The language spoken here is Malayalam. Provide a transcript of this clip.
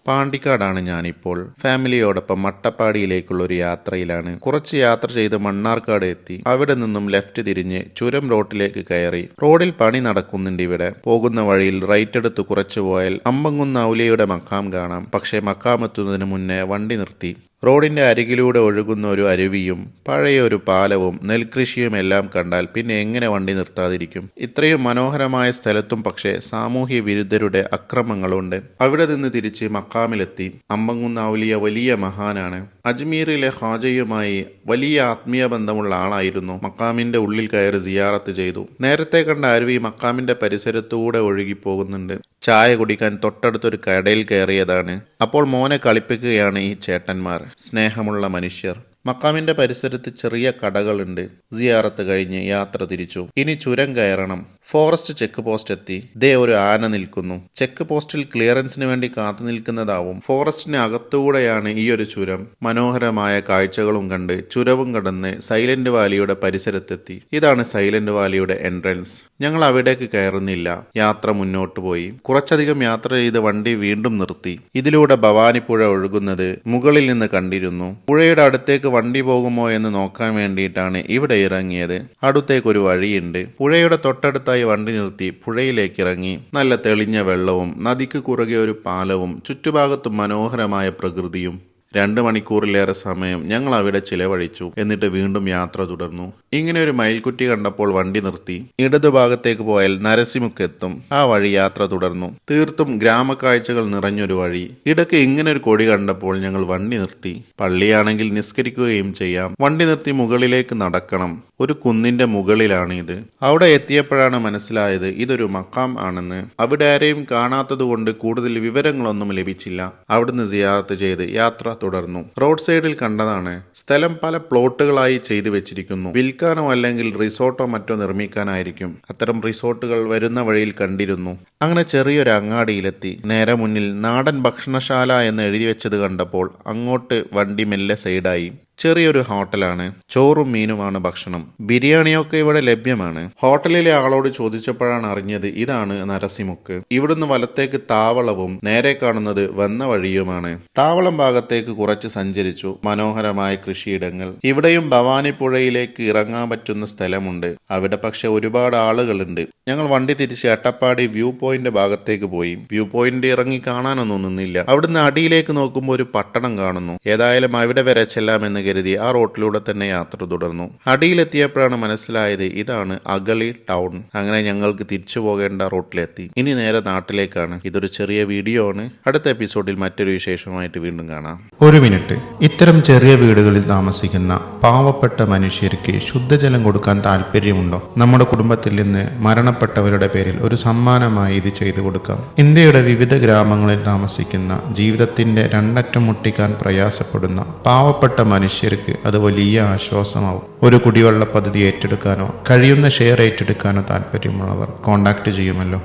പാണ്ടിക്കാടാണ് ഞാനിപ്പോൾ. ഫാമിലിയോടൊപ്പം അട്ടപ്പാടിയിലേക്കുള്ള ഒരു യാത്രയിലാണ്. കുറച്ച് യാത്ര ചെയ്ത് മണ്ണാർക്കാട് എത്തി. അവിടെ നിന്നും ലെഫ്റ്റ് തിരിഞ്ഞ് ചുരം റോഡിലേക്ക് കയറി. റോഡിൽ പണി നടക്കുന്നുണ്ട് ഇവിടെ. പോകുന്ന വഴിയിൽ റൈറ്റ് എടുത്ത് കുറച്ചു പോയാൽ അമ്പങ്കുന്ന് ഔലിയയുടെ മക്കാം കാണാം. പക്ഷേ മക്കാം എത്തുന്നതിന് മുന്നേ വണ്ടി നിർത്തി. റോഡിന്റെ അരികിലൂടെ ഒഴുകുന്ന ഒരു അരുവിയും പഴയ ഒരു പാലവും നെൽകൃഷിയും എല്ലാം കണ്ടാൽ പിന്നെ എങ്ങനെ വണ്ടി നിർത്താതിരിക്കും? ഇത്രയും മനോഹരമായ സ്ഥലത്തും പക്ഷേ സാമൂഹ്യ വിരുദ്ധരുടെ അക്രമങ്ങളുണ്ട്. അവിടെ നിന്ന് തിരിച്ച് മക്കാമിലെത്തി. അമ്പങ്കുന്ന് ഔലിയ വലിയ മഹാനാണ്. അജ്മീറിലെ ഖാജയുമായി വലിയ ആത്മീയ ബന്ധമുള്ള ആളായിരുന്നു. മക്കാമിന്റെ ഉള്ളിൽ കയറി സിയാറത്ത് ചെയ്തു. നേരത്തെ കണ്ട അരുവി മക്കാമിന്റെ പരിസരത്തൂടെ ഒഴുകി പോകുന്നുണ്ട്. ചായ കുടിക്കാൻ തൊട്ടടുത്തൊരു കടയിൽ കയറിയതാണ്. അപ്പോൾ മോനെ കളിപ്പിക്കുകയാണ് ഈ ചേട്ടന്മാർ. സ്നേഹമുള്ള മനുഷ്യർ. മക്കാമിന്റെ പരിസരത്ത് ചെറിയ കടകളുണ്ട്. സിയാറത്ത് കഴിഞ്ഞ് യാത്ര തിരിച്ചു. ഇനി ചുരം കയറണം. ഫോറസ്റ്റ് ചെക്ക് പോസ്റ്റ് എത്തി. ദേ ഒരു ആന നിൽക്കുന്നു. ചെക്ക് പോസ്റ്റിൽ ക്ലിയറൻസിന് വേണ്ടി കാത്തു നിൽക്കുന്നതാവും. ഫോറസ്റ്റിന് അകത്തുകൂടെയാണ് ഈ ഒരു ചുരം. മനോഹരമായ കാഴ്ചകളും കണ്ട് ചുരവും കടന്ന് സൈലന്റ് വാലിയുടെ പരിസരത്തെത്തി. ഇതാണ് സൈലന്റ് വാലിയുടെ എൻട്രൻസ്. ഞങ്ങൾ അവിടേക്ക് കയറുന്നില്ല. യാത്ര മുന്നോട്ട് പോയി. കുറച്ചധികം യാത്ര ചെയ്ത് വണ്ടി വീണ്ടും നിർത്തി. ഇതിലൂടെ ഭവാനിപ്പുഴ ഒഴുകുന്നത് മുകളിൽ നിന്ന് കണ്ടിരുന്നു. പുഴയുടെ അടുത്തേക്ക് വണ്ടി പോകുമോ എന്ന് നോക്കാൻ വേണ്ടിയിട്ടാണ് ഇവിടെ ഇറങ്ങിയത്. അടുത്തേക്കൊരു വഴിയുണ്ട്. പുഴയുടെ തൊട്ടടുത്തായി വണ്ടി നിർത്തി പുഴയിലേക്ക് ഇറങ്ങി. നല്ല തെളിഞ്ഞ വെള്ളവും നദിക്ക് കുറുകെ ഒരു പാലവും ചുറ്റുഭാഗത്തും മനോഹരമായ പ്രകൃതിയും. 2 മണിക്കൂറിലേറെ സമയം ഞങ്ങൾ അവിടെ ചിലവഴിച്ചു. എന്നിട്ട് വീണ്ടും യാത്ര തുടർന്നു. ഇങ്ങനെ ഒരു മയിൽക്കുറ്റി കണ്ടപ്പോൾ വണ്ടി നിർത്തി. ഇടതുഭാഗത്തേക്ക് പോയാൽ നരസിമുക്ക് എത്തും. ആ വഴി യാത്ര തുടർന്നു. തീർത്തും ഗ്രാമക്കാഴ്ചകൾ നിറഞ്ഞൊരു വഴി. ഇടയ്ക്ക് ഇങ്ങനെ ഒരു കൊടി കണ്ടപ്പോൾ ഞങ്ങൾ വണ്ടി നിർത്തി. പള്ളിയാണെങ്കിൽ നിസ്കരിക്കുകയും ചെയ്യാം. വണ്ടി നിർത്തി മുകളിലേക്ക് നടക്കണം. ഒരു കുന്നിന്റെ മുകളിലാണ് ഇത്. അവിടെ എത്തിയപ്പോഴാണ് മനസ്സിലായത് ഇതൊരു മക്കാം ആണെന്ന്. അവിടെ ആരെയും കാണാത്തത് കൊണ്ട് കൂടുതൽ വിവരങ്ങളൊന്നും ലഭിച്ചില്ല. അവിടുന്ന് സിയാറത്ത് ചെയ്ത് യാത്ര തുടർന്നു. റോഡ് സൈഡിൽ കണ്ടതാണ്. സ്ഥലം പല പ്ലോട്ടുകളായി ചെയ്തു വെച്ചിരിക്കുന്നു. വിൽക്കാനോ അല്ലെങ്കിൽ റിസോർട്ടോ മറ്റോ നിർമ്മിക്കാനായിരിക്കും. അത്തരം റിസോർട്ടുകൾ വരുന്ന വഴിയിൽ കണ്ടിരുന്നു. അങ്ങനെ ചെറിയൊരു അങ്ങാടിയിലെത്തി. നേരെ മുന്നിൽ നാടൻ ഭക്ഷണശാല എന്ന് എഴുതി വെച്ചത് കണ്ടപ്പോൾ അങ്ങോട്ട് വണ്ടി മെല്ലെ സൈഡായി. ചെറിയൊരു ഹോട്ടലാണ്. ചോറും മീനുമാണ് ഭക്ഷണം. ബിരിയാണിയൊക്കെ ഇവിടെ ലഭ്യമാണ്. ഹോട്ടലിലെ ആളോട് ചോദിച്ചപ്പോഴാണ് അറിഞ്ഞത് ഇതാണ് നരസിമുക്ക്. ഇവിടുന്ന് വലത്തേക്ക് താവളവും നേരെ കാണുന്നത് വന്ന വഴിയുമാണ്. താവളം ഭാഗത്തേക്ക് കുറച്ച് സഞ്ചരിച്ചു. മനോഹരമായ കൃഷിയിടങ്ങൾ. ഇവിടെയും ഭവാനിപ്പുഴയിലേക്ക് ഇറങ്ങാൻ പറ്റുന്ന സ്ഥലമുണ്ട്. അവിടെ പക്ഷെ ഒരുപാട് ആളുകളുണ്ട്. ഞങ്ങൾ വണ്ടി തിരിച്ച് അട്ടപ്പാടി വ്യൂ പോയിന്റ് ഭാഗത്തേക്ക് പോയി. വ്യൂ പോയിന്റ് ഇറങ്ങി കാണാനൊന്നും നിന്നില്ല. അവിടുന്ന് അടിയിലേക്ക് നോക്കുമ്പോൾ ഒരു പട്ടണം കാണുന്നു. ഏതായാലും അവിടെ വരെ ചെല്ലാമെന്ന് കരുതി ആ റോട്ടിലൂടെ തന്നെ യാത്ര തുടർന്നു. അടിയിലെത്തിയപ്പോഴാണ് മനസ്സിലായത് ഇതാണ് അഗളി ടൗൺ. അങ്ങനെ ഞങ്ങൾക്ക് തിരിച്ചു പോകേണ്ട റോട്ടിലെത്തി. ഇനി നേരെ നാട്ടിലേക്കാണ്. ഇതൊരു ചെറിയ വീഡിയോ ആണ്. അടുത്ത എപ്പിസോഡിൽ മറ്റൊരു വിശേഷമായിട്ട് വീണ്ടും കാണാം. ഒരു മിനിറ്റ്. ഇത്തരം ചെറിയ വീടുകളിൽ താമസിക്കുന്ന പാവപ്പെട്ട മനുഷ്യർക്ക് ശുദ്ധജലം കൊടുക്കാൻ താല്പര്യമുണ്ടോ? നമ്മുടെ കുടുംബത്തിൽ നിന്ന് മരണപ്പെട്ടവരുടെ പേരിൽ ഒരു സമ്മാനമായി ഇത് ചെയ്തു കൊടുക്കാം. ഇന്ത്യയുടെ വിവിധ ഗ്രാമങ്ങളിൽ താമസിക്കുന്ന ജീവിതത്തിന്റെ രണ്ടറ്റം മുട്ടിക്കാൻ പ്രയാസപ്പെടുന്ന പാവപ്പെട്ട മനുഷ്യർക്ക് അത് വലിയ ആശ്വാസമാവും. ഒരു കുടിവെള്ള പദ്ധതി ഏറ്റെടുക്കാനോ കഴിയുന്ന ഷെയർ ഏറ്റെടുക്കാനോ താല്പര്യമുള്ളവർ കോൺടാക്ട് ചെയ്യുമല്ലോ.